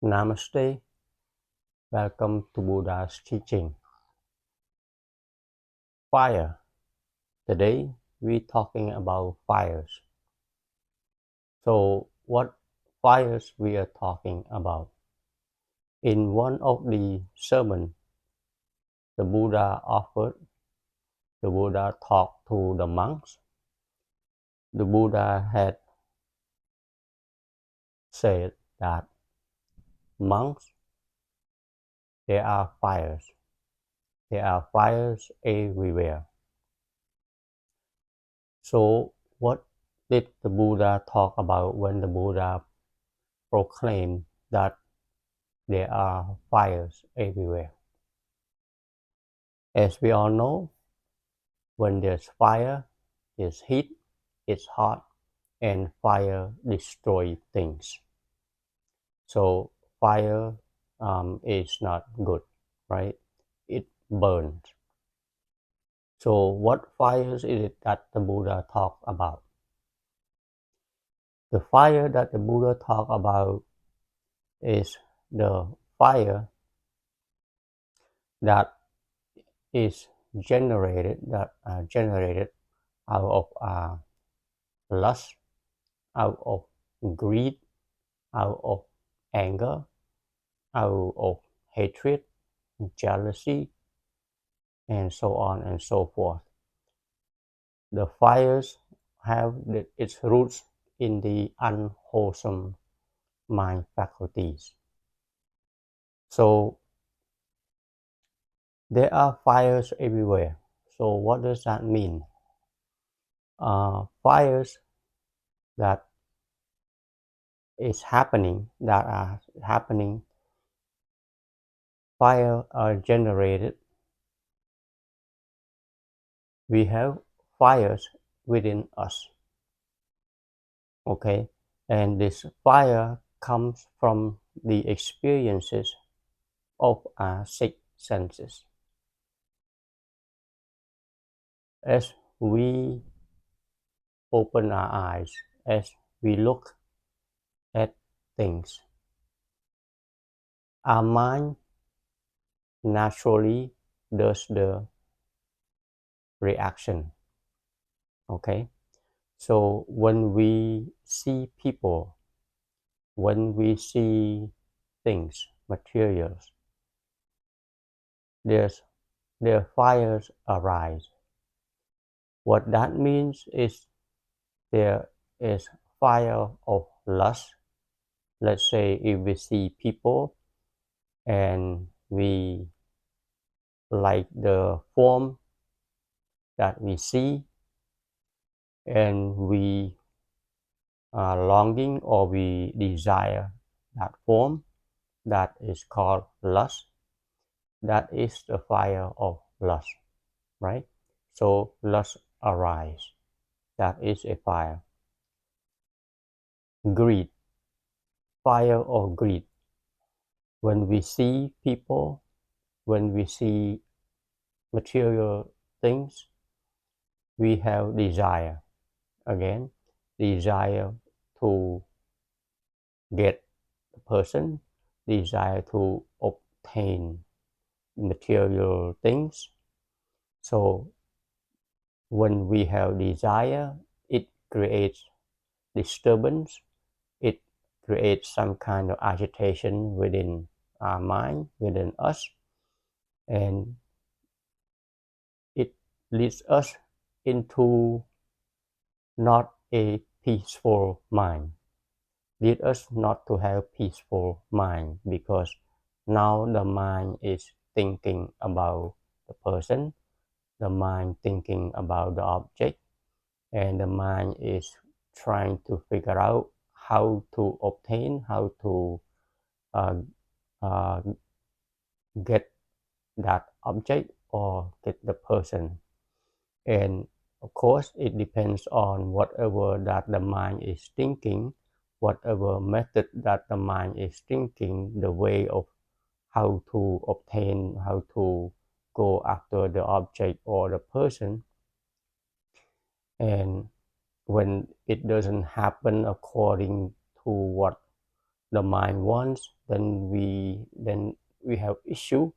Namaste, welcome to Buddha's teaching. Fire. Today we're talking about fires. So what fires we are talking about? In one of the sermons the Buddha offered, the Buddha talked to the monks. The Buddha had said that monks, there are fires. There are fires everywhere. So what did the Buddha talk about when the Buddha proclaimed that there are fires everywhere? As we all know, when there's fire, there's heat, it's hot, and fire destroys things. So fire is not good, right? It burns. So what fires is it that the Buddha talked about? The fire that the Buddha talked about is the fire that is generated out of lust, out of greed, out of anger, out of hatred, jealousy, and so on and so forth. The fires have its roots in the unwholesome mind faculties. So there are fires everywhere. So what does that mean? Fires that are happening, fire are generated. We have fires within us, okay? And this fire comes from the experiences of our six senses. As we open our eyes, as we look at things, our mind naturally does the reaction, okay? So when we see people, when we see things, materials, their fires arise. What that means is there is fire of lust. Let's say if we see people and we like the form that we see, and we are longing or we desire that form, that is called lust. That is the fire of lust, right? So lust arise. That is a fire. Greed, fire of greed. When we see people, when we see material things, we have desire. Again, desire to get a person, desire to obtain material things. So when we have desire, it creates disturbance, it creates some kind of agitation within our mind, within us, and it leads us into not a peaceful mind, lead us not to have peaceful mind, because now the mind is thinking about the person, the mind thinking about the object, and the mind is trying to figure out how to obtain, how to uh, uh, get that object or get the person. And of course it depends on whatever that the mind is thinking, whatever method that the mind is thinking, the way of how to obtain, how to go after the object or the person. And when it doesn't happen according to what the mind wants, then we have issue.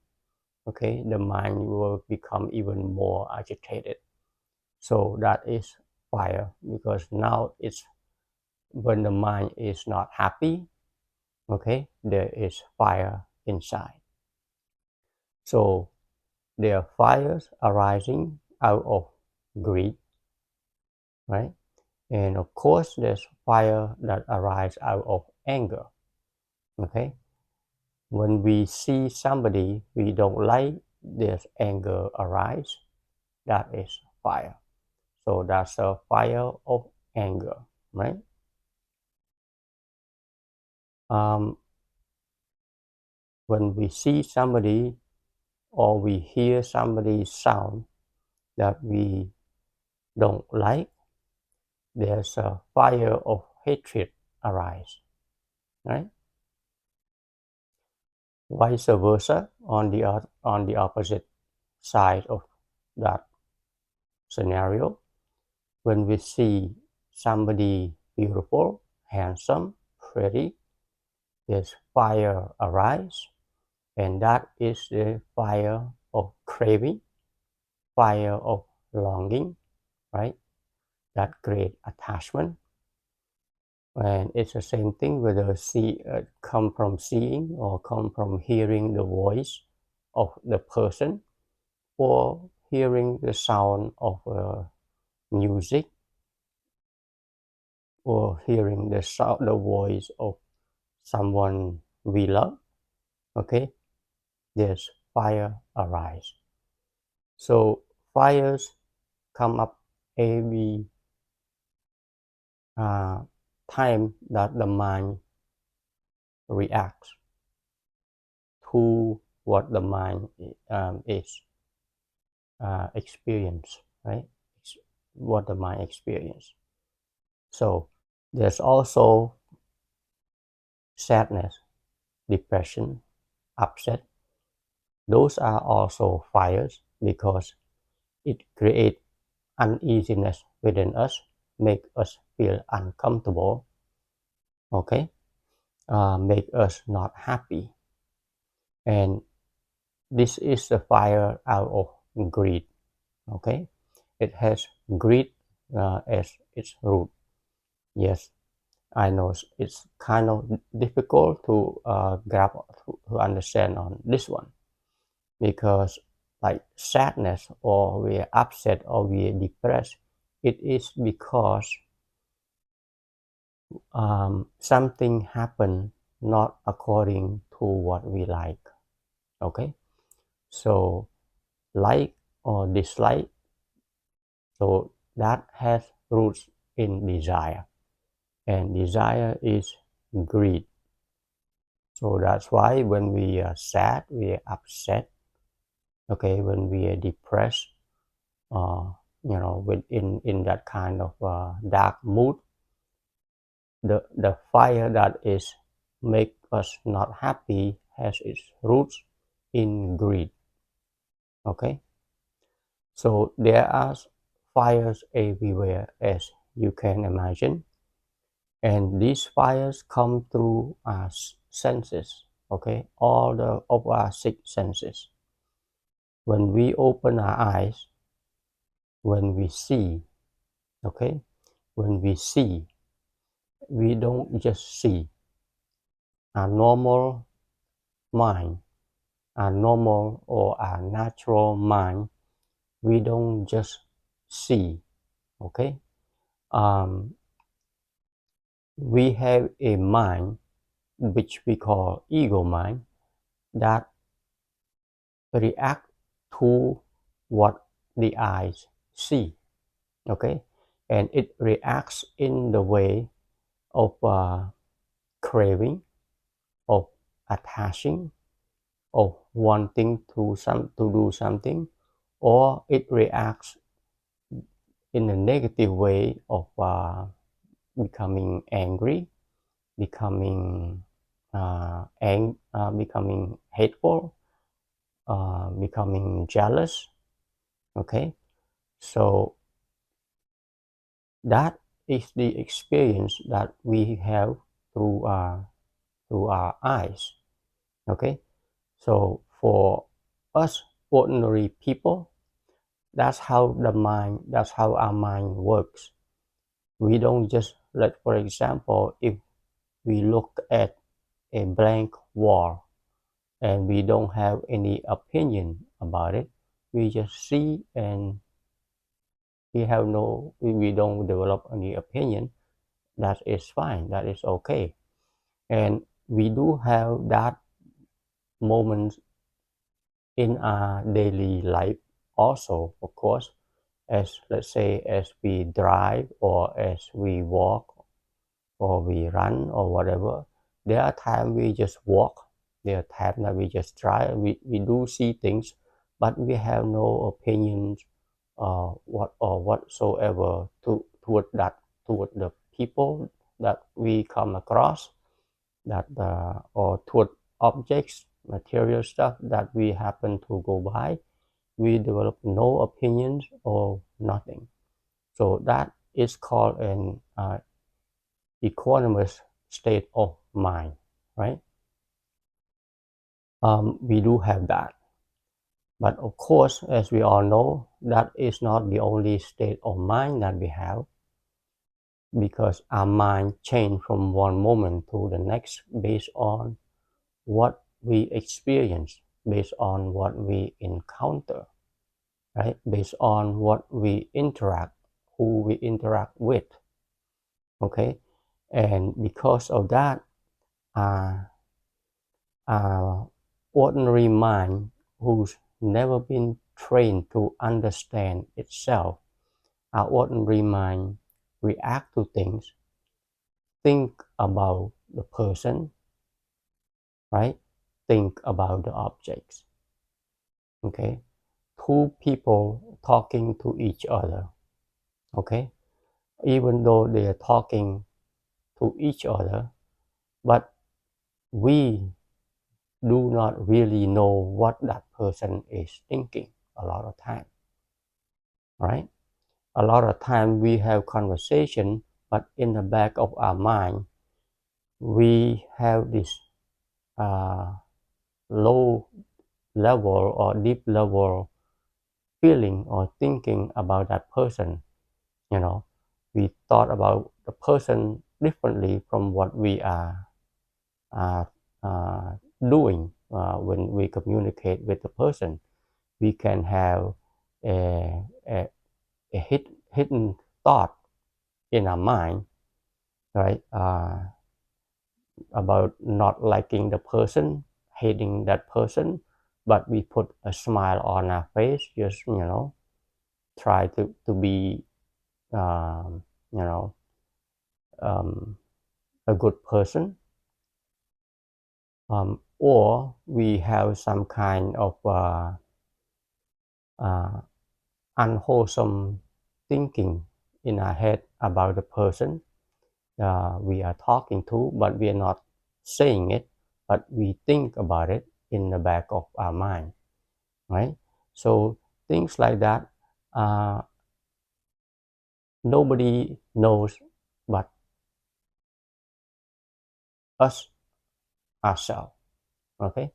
Okay, the mind will become even more agitated. So that is fire, because now it's when the mind is not happy. Okay, there is fire inside. So there are fires arising out of greed, right? And of course, there's fire that arises out of anger. Okay, when we see somebody we don't like, there's anger arise. That is fire. So that's a fire of anger, right? Um, when we see somebody or we hear somebody's sound that we don't like, there's a fire of hatred arise, right? Vice versa, on the opposite side of that scenario, when we see somebody beautiful, handsome, pretty, there's fire arise, and that is the fire of craving, fire of longing, right? That create attachment. And it's the same thing whether come from seeing or come from hearing the voice of the person, or hearing the sound of music, or hearing the voice of someone we love. Okay, there's fire arise. So fires come up every uh, time that the mind reacts to what the mind is experience, right? What the mind experience. So there's also sadness, depression, upset. Those are also fires, because it creates uneasiness within us, make us feel uncomfortable. Okay, make us not happy, and this is the fire out of greed. Okay, it has greed as its root. Yes, I know it's kind of difficult to grab, to understand on this one, because like sadness, or we're upset, or we're depressed, it is because something happened not according to what we like. Okay, so like or dislike, so that has roots in desire, and desire is greed. So that's why when we are sad, we are upset. Okay, when we are depressed, in that kind of dark mood, the fire that is make us not happy has its roots in greed. Okay, so there are fires everywhere, as you can imagine, and these fires come through our senses. Okay, all of our six senses. When we open our eyes, when we see, okay, when we see, we don't just see. Our normal mind, our normal or our natural mind, we don't just see. Okay, um, we have a mind which we call ego mind, that react to what the eyes see. Okay, and it reacts in the way of craving, of attaching, of wanting to do something, or it reacts in a negative way of becoming angry, becoming becoming hateful, becoming jealous. Okay, so that is the experience that we have through through our eyes. Okay, so for us ordinary people, that's how our mind works. We don't just let, for example, if we look at a blank wall and we don't have any opinion about it, we just see and we don't develop any opinion. That is fine, that is okay. And we do have that moment in our daily life also, of course, as let's say as we drive or as we walk or we run or whatever. There are times we just walk, there are times that we just drive, we do see things, but we have no opinions whatsoever toward the people that we come across, that or toward objects, material stuff that we happen to go by. We develop no opinions or nothing. So that is called an equanimous state of mind, right? We do have that. But of course, as we all know, that is not the only state of mind that we have, because our mind change from one moment to the next based on what we experience, based on what we encounter, right? Based on what we interact, who we interact with, okay? And because of that, our, our ordinary mind, who's never been trained to understand itself, our ordinary mind react to things, think about the person, right? Think about the objects, okay? Two people talking to each other, okay? Even though they are talking to each other, but we do not really know what that person is thinking a lot of time, right? A lot of time we have conversation, but in the back of our mind, we have this low level or deep level feeling or thinking about that person. You know, we thought about the person differently from what we are uh, uh, doing when we communicate with the person. We can have a, a, a hidden thought in our mind, right? About not liking the person, hating that person, but we put a smile on our face, just try to be you know um, a good person, or we have some kind of uh, unwholesome thinking in our head about the person we are talking to, but we are not saying it, but we think about it in the back of our mind, right? So things like that, uh, nobody knows but us ourselves, okay?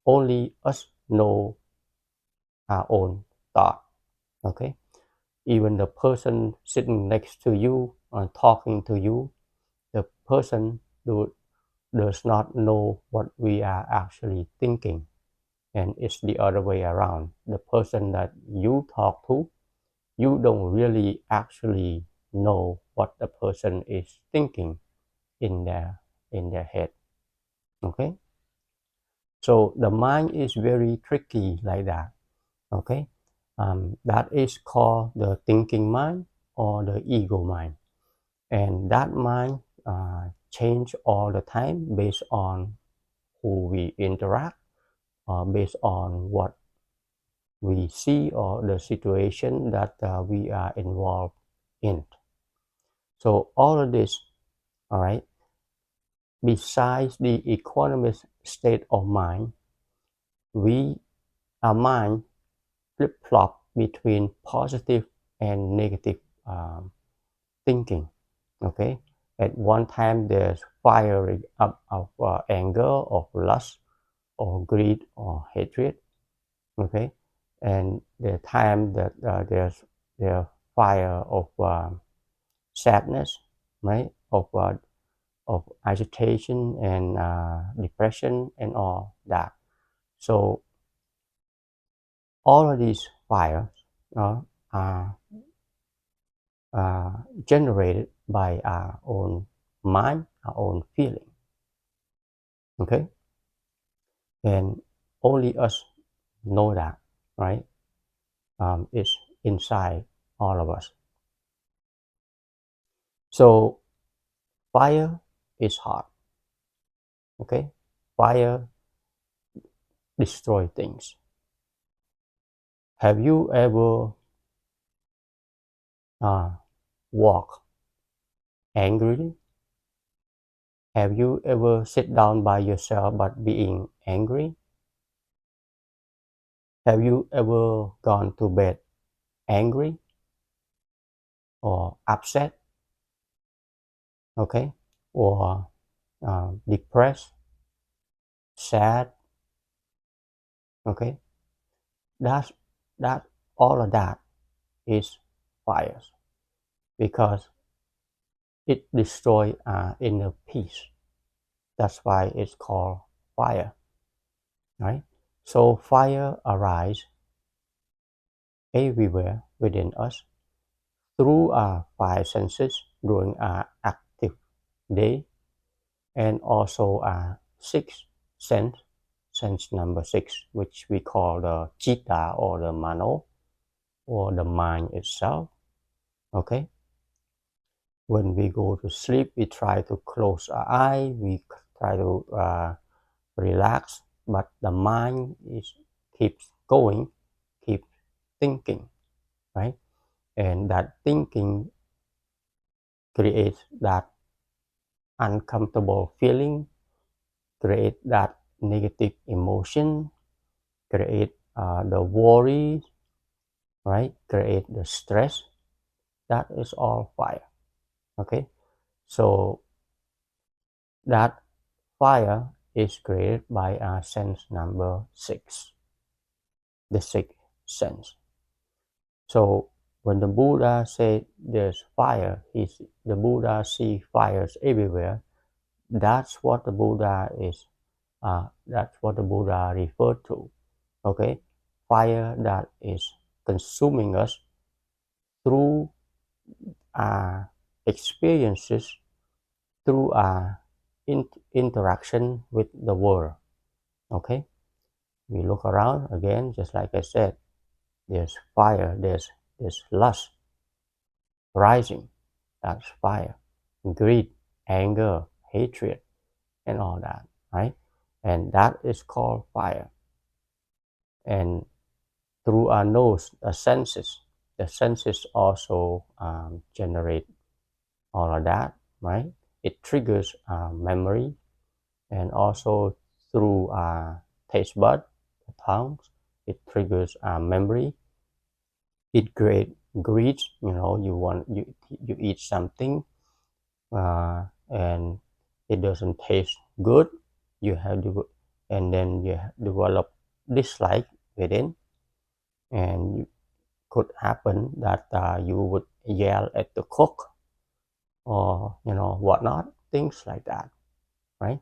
Only us know our own thought, okay? Even the person sitting next to you or talking to you, the person does not know what we are actually thinking. And it's the other way around. The person that you talk to, you don't really actually know what the person is thinking in their head. Okay? So the mind is very tricky like that. Okay? That is called the thinking mind or the ego mind. And that mind change all the time based on who we interact, based on what we see or the situation that we are involved in. So all of this, all right, besides the equanimous state of mind, our mind flip-flop between positive and negative thinking, okay? At one time, there's firing up of anger, of lust, or greed, or hatred. Okay, and the time that there's the fire of sadness, right? Of agitation and depression and all that. So all of these fires are generated by our own mind, our own feeling. Okay, and only us know that, right? It's inside all of us. So fire is hot. Okay, fire destroy things. Have you ever walked angrily? Have you ever sit down by yourself but being angry? Have you ever gone to bed angry or upset? Okay, or depressed, sad? Okay, that's that all of that is fires because it destroys our inner peace. That's why it's called fire, right? So fire arises everywhere within us through our five senses during our active day and also our sixth sense, sense number six, which we call the chitta or the mano or the mind itself. Okay, when we go to sleep, we try to close our eye, we try to relax, but the mind is keeps going, keeps thinking, right? And that thinking creates that uncomfortable feeling, create that negative emotion, create the worry, right? Create the stress. That is all fire. Okay, so that fire is created by sense number six, the sixth sense. So when the Buddha said there's fire, the Buddha see fires everywhere. That's what the Buddha is. That's what the Buddha referred to. Okay, fire that is consuming us through our experiences, through our interaction with the world. Okay, we look around again, just like I said, there's fire, there's lust rising, that's fire, greed, anger, hatred, and all that, right? And that is called fire. And through our nose, the senses also generate all of that, right? It triggers memory, and also through taste bud, the tongues, it triggers memory. It creates greed. You know, you eat something, and it doesn't taste good. You have to, and then you develop dislike within, and it could happen that you would yell at the cook or whatnot, things like that, right?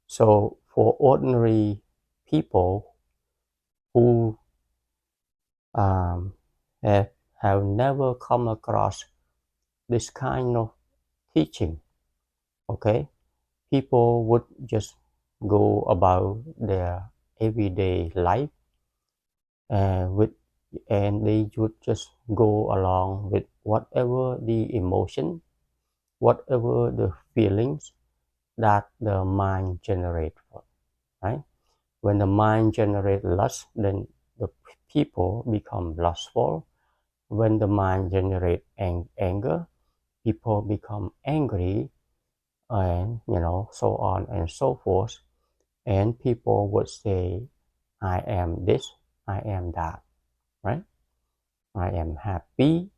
So for ordinary people who um, have, have never come across this kind of teaching, okay, people would just go about their everyday life with and they would just go along with whatever the emotion, whatever the feelings that the mind generates, right? When the mind generates lust, then the people become lustful. When the mind generates anger, people become angry, and so on and so forth. And people would say, I am this, I am that, right? I am happy,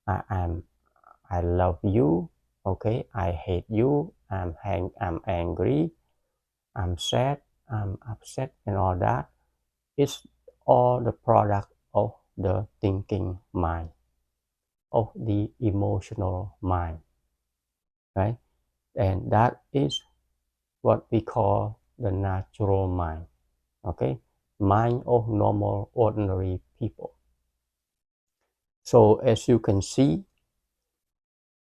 I love you, Okay, I hate you, I'm angry, I'm sad, I'm upset, and all that. It's all the product of the thinking mind, of the emotional mind, right? And that is what we call the natural mind, okay? Mind of normal, ordinary people. So as you can see,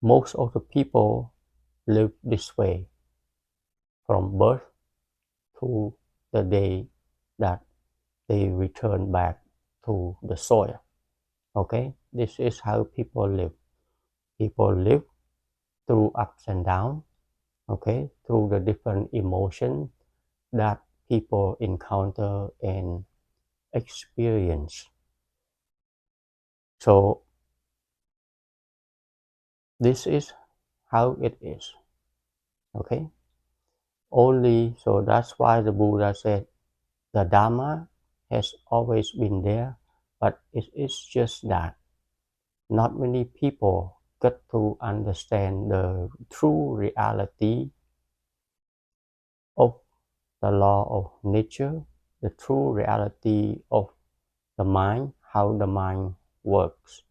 most of the people live this way from birth to the day that they return back to the soil. Okay, this is how people live. People live through ups and downs, okay, through the different emotions that people encounter and experience. So this is how it is. Okay, only so that's why the Buddha said the Dharma has always been there, but it is just that not many people get to understand the true reality of the law of nature, the true reality of the mind, how the mind works.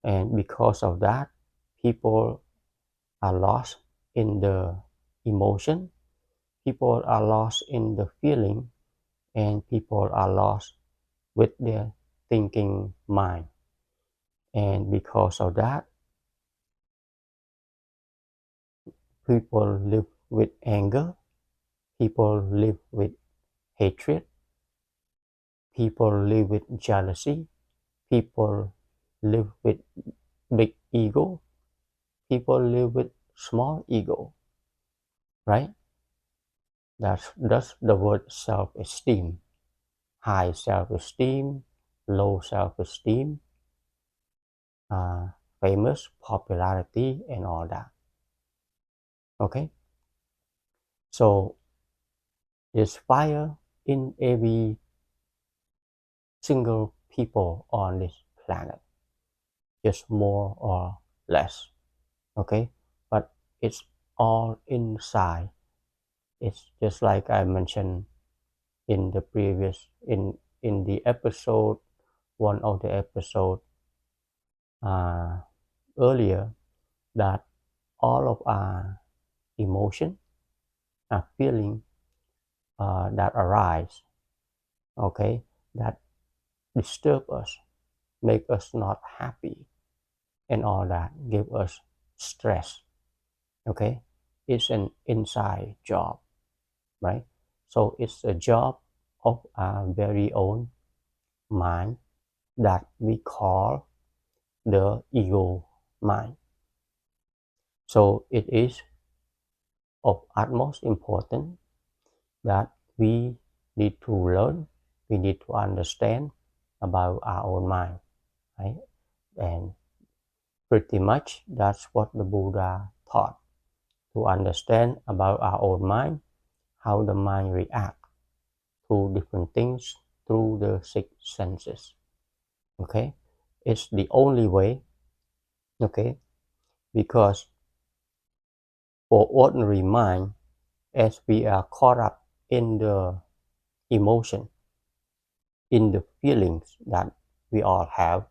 And because of that, people are lost in the emotion, people are lost in the feeling, and people are lost with their thinking mind. And because of that, people live with anger, people live with hatred, people live with jealousy, people live with big ego, people live with small ego, right? That's the word self-esteem. High self-esteem, low self-esteem, uh, famous, popularity, and all that. Okay? So there's fire in every single people on this planet, just more or less. Okay? But it's all inside. It's just like I mentioned in the previous in the episode, one of the episode uh, earlier, that all of our emotion, our feeling that arise, okay, that disturb us, make us not happy, and all that give us stress, okay, it's an inside job, right? So it's a job of our very own mind that we call the ego mind. So it is of utmost importance that we need to learn, we need to understand about our own mind, right? And pretty much that's what the Buddha taught, to understand about our own mind, how the mind reacts to different things through the six senses. Okay, it's the only way. Okay, because for ordinary mind, as we are caught up in the emotion, in the feelings that we all have,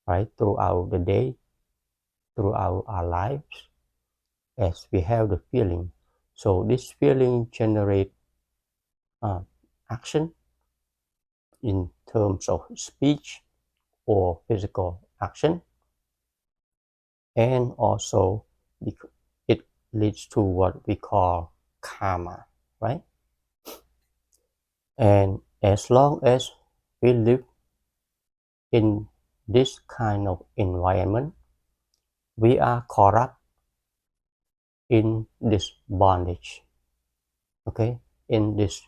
right, throughout the day, throughout our lives, as we have the feeling. So this feeling generate uh, action in terms of speech or physical action, and also it leads to what we call karma, right? And as long as we live in this kind of environment, we are caught up in this bondage, okay, in this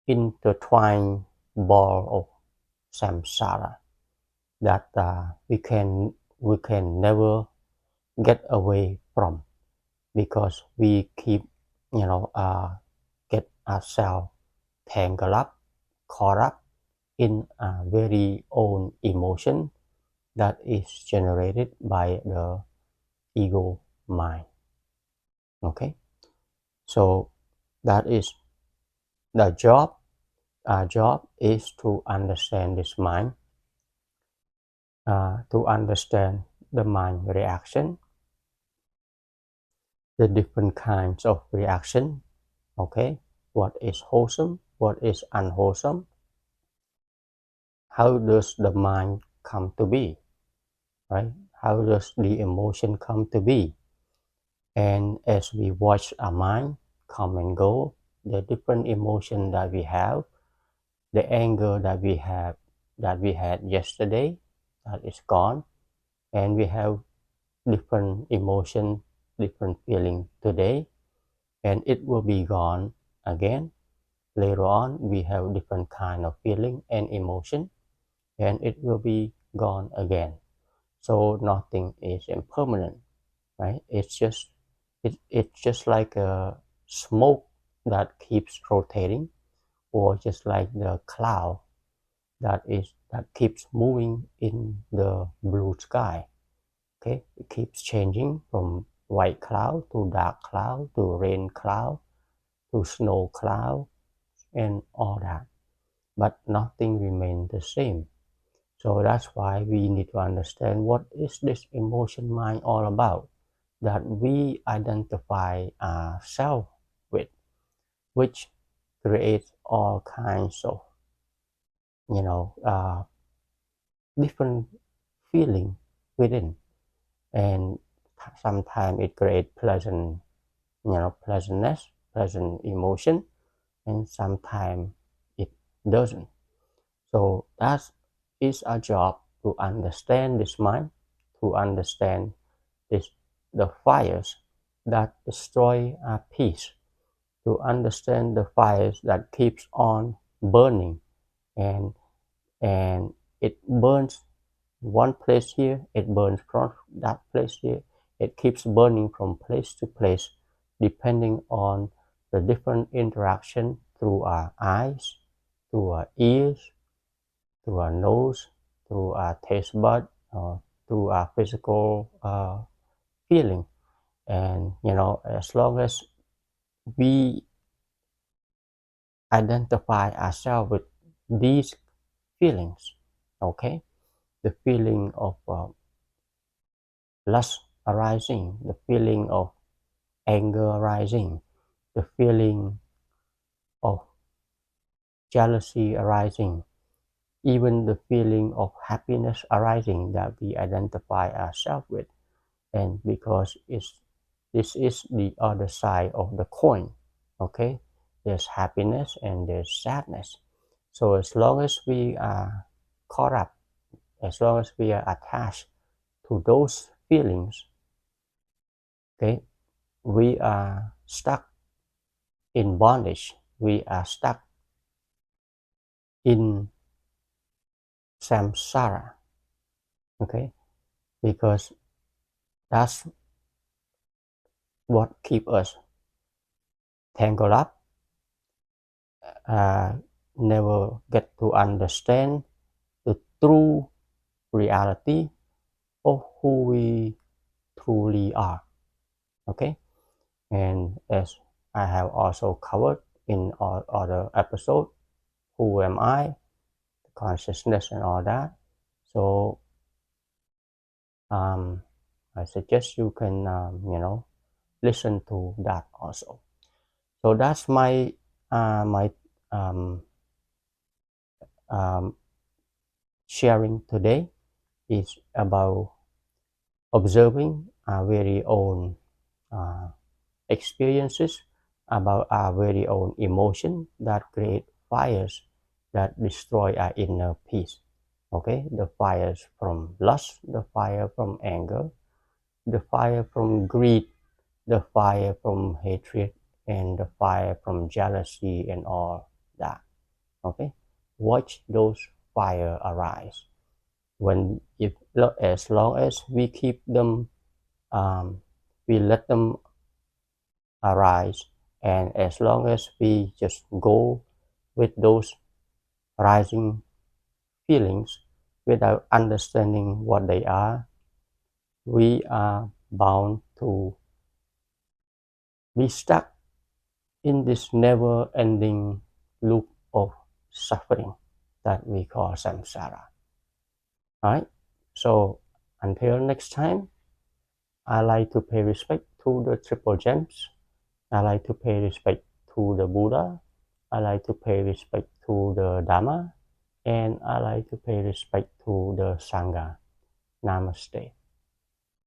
intertwined ball of samsara that we can never get away from, because we keep get ourselves tangled up, caught up in a very own emotion that is generated by the ego mind. Okay, so that is the job. Our job is to understand this mind, to understand the mind reaction, the different kinds of reaction. Okay, what is wholesome, what is unwholesome, how does the mind come to be, right? How does the emotion come to be? And as we watch our mind come and go, the different emotion that we have, the anger that we had yesterday, that is gone, and we have different emotion, different feeling today, and it will be gone again. Later on, we have different kind of feeling and emotion, and it will be gone again. So nothing is impermanent, right? It's just like a smoke that keeps rotating, or just like the cloud that keeps moving in the blue sky. Okay, it keeps changing from white cloud to dark cloud to rain cloud to snow cloud and all that, but nothing remains the same. So that's why we need to understand what is this emotion mind all about that we identify ourselves with, which creates all kinds of different feeling within, and sometimes it creates pleasantness, pleasant emotion, and sometimes it doesn't. So that is our job, to understand this mind, to understand this the fires that destroy our peace, to understand the fires that keeps on burning, and and it burns one place here, it burns from that place here, it keeps burning from place to place, depending on the different interaction through our eyes, through our ears, through our nose, through our taste bud, through our physical feeling. And as long as we identify ourselves with these feelings, okay, the feeling of lust arising, the feeling of anger arising, the feeling of jealousy arising, even the feeling of happiness arising that we identify ourselves with. And because this is the other side of the coin, okay, there's happiness and there's sadness. So as long as we are caught up, as long as we are attached to those feelings, okay, we are stuck in bondage, we are stuck in samsara, okay, because that's what keep us tangled up, uh, never get to understand the true reality of who we truly are. Okay, and as I have also covered in our other episode, who am I, consciousness, and all that. So I suggest you can listen to that also. So that's my um, um, sharing today is about observing our very own uh, experiences, about our very own emotion that create fires that destroy our inner peace. Okay, the fires from lust, the fire from anger, the fire from greed, the fire from hatred, and the fire from jealousy, and all that. Okay, watch those fire arise. When if as long as we keep them, we let them arise, and as long as we just go with those rising feelings without understanding what they are, we are bound to be stuck in this never-ending loop of suffering that we call samsara. Right? So until next time, I like to pay respect to the triple gems. I like to pay respect to the Buddha. I like to pay respect to the Dharma. And I like to pay respect to the Sangha. Namaste.